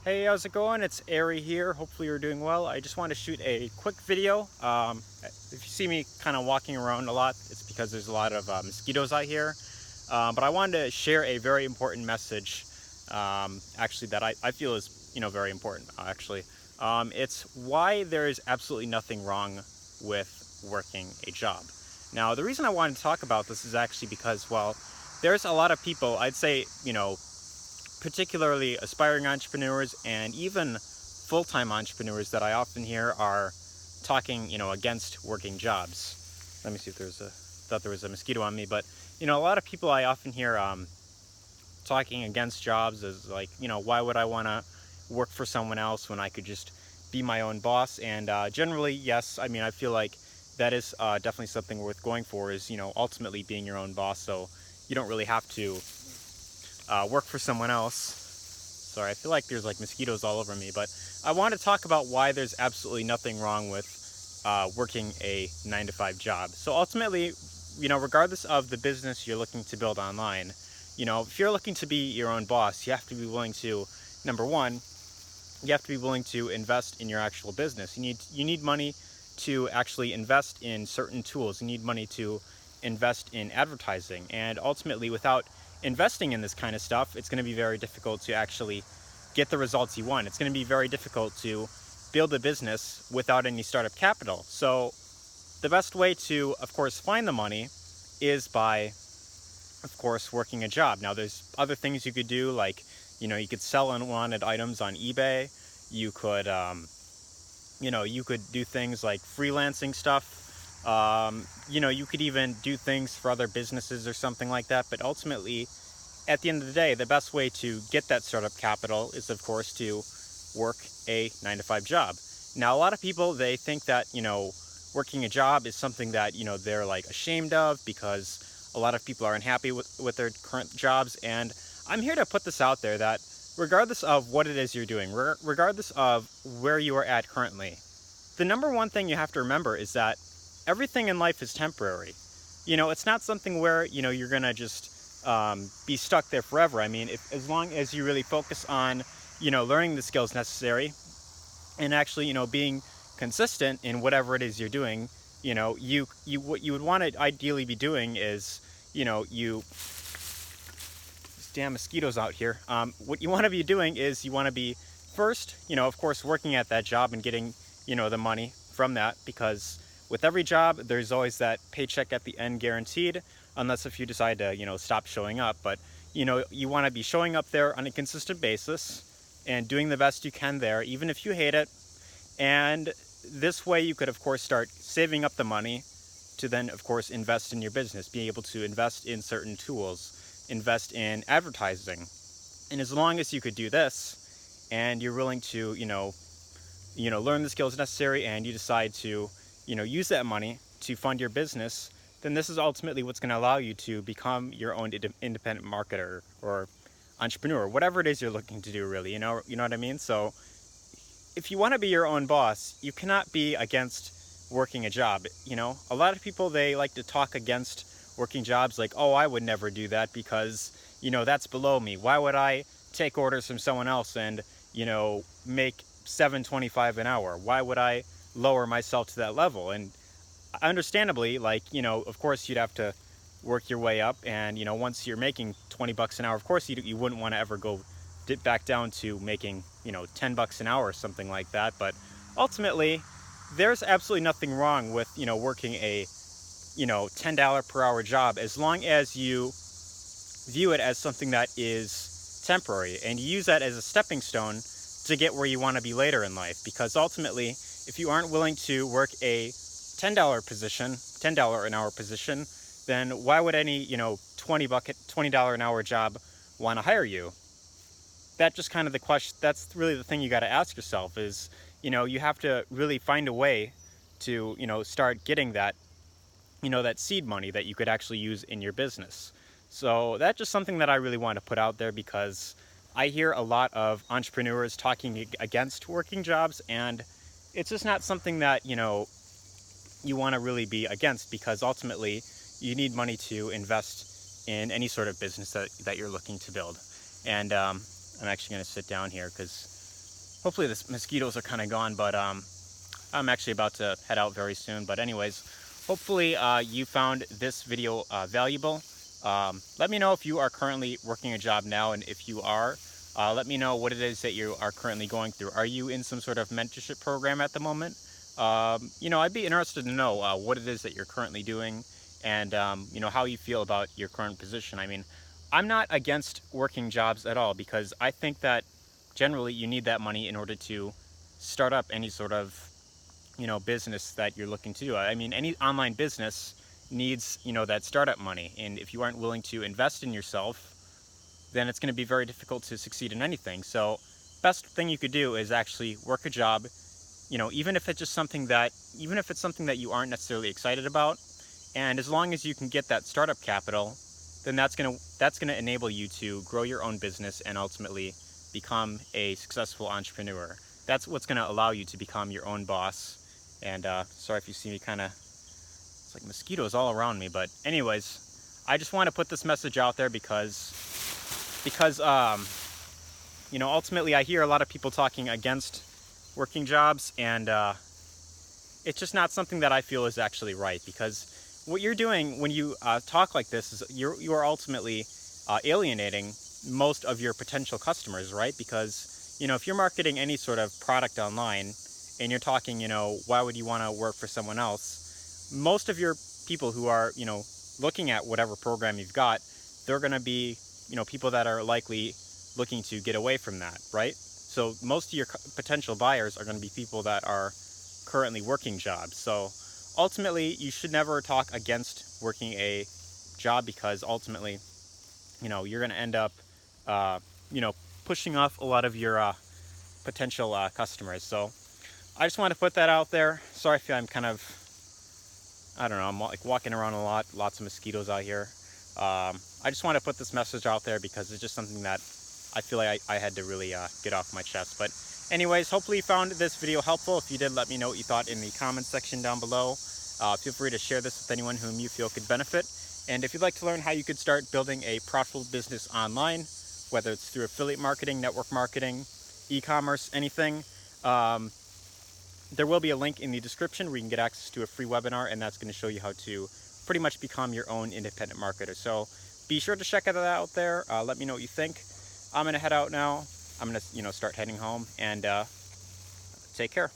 Hey, how's it going? It's Ari here. Hopefully you're doing well. I just want to shoot a quick video. If you see me kind of walking around a lot, it's because there's a lot of mosquitoes out here. But I wanted to share a very important message, actually, that I feel is, very important, actually. It's why there is absolutely nothing wrong with working a job. Now, the reason I wanted to talk about this is actually because, well, there's a lot of people, I'd say, particularly aspiring entrepreneurs and even full-time entrepreneurs that I often hear are talking, against working jobs. Let me see if thought there was a mosquito on me, but a lot of people I often hear talking against jobs is like, why would I want to work for someone else when I could just be my own boss? And generally, yes, I mean, I feel like that is definitely something worth going for, is, ultimately being your own boss. So you don't really have to work for someone else. Sorry, I feel like there's like mosquitoes all over me, but I want to talk about why there's absolutely nothing wrong with working a 9-to-5 job. So ultimately, regardless of the business you're looking to build online, if you're looking to be your own boss, you have to be willing to, number one, you have to be willing to invest in your actual business. You need money to actually invest in certain tools. You need money to invest in advertising, and ultimately, without investing in this kind of stuff, it's going to be very difficult to actually get the results you want. It's going to be very difficult to build a business without any startup capital. So the best way to, of course, find the money is by, of course, working a job. Now, there's other things you could do, like, you could sell unwanted items on eBay. You could, you could do things like freelancing stuff. You could even do things for other businesses or something like that. But ultimately, at the end of the day, the best way to get that startup capital is, of course, to work a 9-to-5 job. Now, a lot of people, they think that, working a job is something that, they're like ashamed of, because a lot of people are unhappy with their current jobs. And I'm here to put this out there that regardless of what it is you're doing, regardless of where you are at currently, the number one thing you have to remember is that everything in life is temporary. It's not something where, you're going to just be stuck there forever. I mean, as long as you really focus on, learning the skills necessary and actually, being consistent in whatever it is you're doing, what you would want to ideally be doing is, damn mosquitoes out here. What you want to be doing is you want to be first, of course, working at that job and getting, the money from that, because with every job, there's always that paycheck at the end guaranteed, unless if you decide to, stop showing up. But, you want to be showing up there on a consistent basis and doing the best you can there, even if you hate it. And this way you could, of course, start saving up the money to then, of course, invest in your business, be able to invest in certain tools, invest in advertising. And as long as you could do this and you're willing to, learn the skills necessary, and you decide to, use that money to fund your business, then this is ultimately what's going to allow you to become your own independent marketer or entrepreneur, whatever it is you're looking to do, really, you know what I mean? So if you want to be your own boss, you cannot be against working a job. A lot of people, they like to talk against working jobs, like, oh, I would never do that because, that's below me. Why would I take orders from someone else and, make $7.25 an hour? Why would I lower myself to that level? And understandably, like, of course you'd have to work your way up, and once you're making $20 an hour, of course you wouldn't want to ever go dip back down to making $10 an hour or something like that. But ultimately, there's absolutely nothing wrong with working a $10 per hour job, as long as you view it as something that is temporary and you use that as a stepping stone to get where you want to be later in life. Because ultimately, if you aren't willing to work a $10 an hour position, then why would any $20 an hour job want to hire you? That's just kind of the question. That's really the thing you got to ask yourself is, you have to really find a way to, start getting that, that seed money that you could actually use in your business. So that's just something that I really want to put out there, because I hear a lot of entrepreneurs talking against working jobs, and it's just not something that, you want to really be against, because ultimately you need money to invest in any sort of business that you're looking to build. And I'm actually going to sit down here because Hopefully the mosquitoes are kind of gone, but I'm actually about to head out very soon. But anyways, hopefully you found this video valuable. Let me know if you are currently working a job now, and if you are, let me know what it is that you are currently going through. Are you in some sort of mentorship program at the moment? I'd be interested to know what it is that you're currently doing, and how you feel about your current position. I mean, I'm not against working jobs at all, because I think that generally you need that money in order to start up any sort of business that you're looking to do. I mean, any online business needs that startup money, and if you aren't willing to invest in yourself, then it's going to be very difficult to succeed in anything. So best thing you could do is actually work a job, even if it's something that you aren't necessarily excited about, and as long as you can get that startup capital, then that's gonna enable you to grow your own business and ultimately become a successful entrepreneur. That's what's gonna allow you to become your own boss. And sorry if you see me it's like mosquitoes all around me, but anyways, I just want to put this message out there because ultimately I hear a lot of people talking against working jobs, and it's just not something that I feel is actually right, because what you're doing when you talk like this is you are ultimately alienating most of your potential customers, right? Because if you're marketing any sort of product online and you're talking, why would you want to work for someone else? Most of your people who are looking at whatever program you've got, they're going to be people that are likely looking to get away from that, right? So most of your potential buyers are going to be people that are currently working jobs. So ultimately, you should never talk against working a job, because ultimately, you're going to end up, pushing off a lot of your potential customers. So I just want to put that out there. Sorry if I'm kind of, I don't know, I'm like walking around a lot, lots of mosquitoes out here. I just want to put this message out there because it's just something that I feel like I had to really get off my chest. But anyways, hopefully you found this video helpful. If you did, let me know what you thought in the comment section down below. Feel free to share this with anyone whom you feel could benefit. And if you'd like to learn how you could start building a profitable business online, whether it's through affiliate marketing, network marketing, e-commerce, anything, there will be a link in the description where you can get access to a free webinar, and that's going to show you how to pretty much become your own independent marketer. So be sure to check that out there. Let me know what you think. I'm going to head out now. I'm going to start heading home, and take care.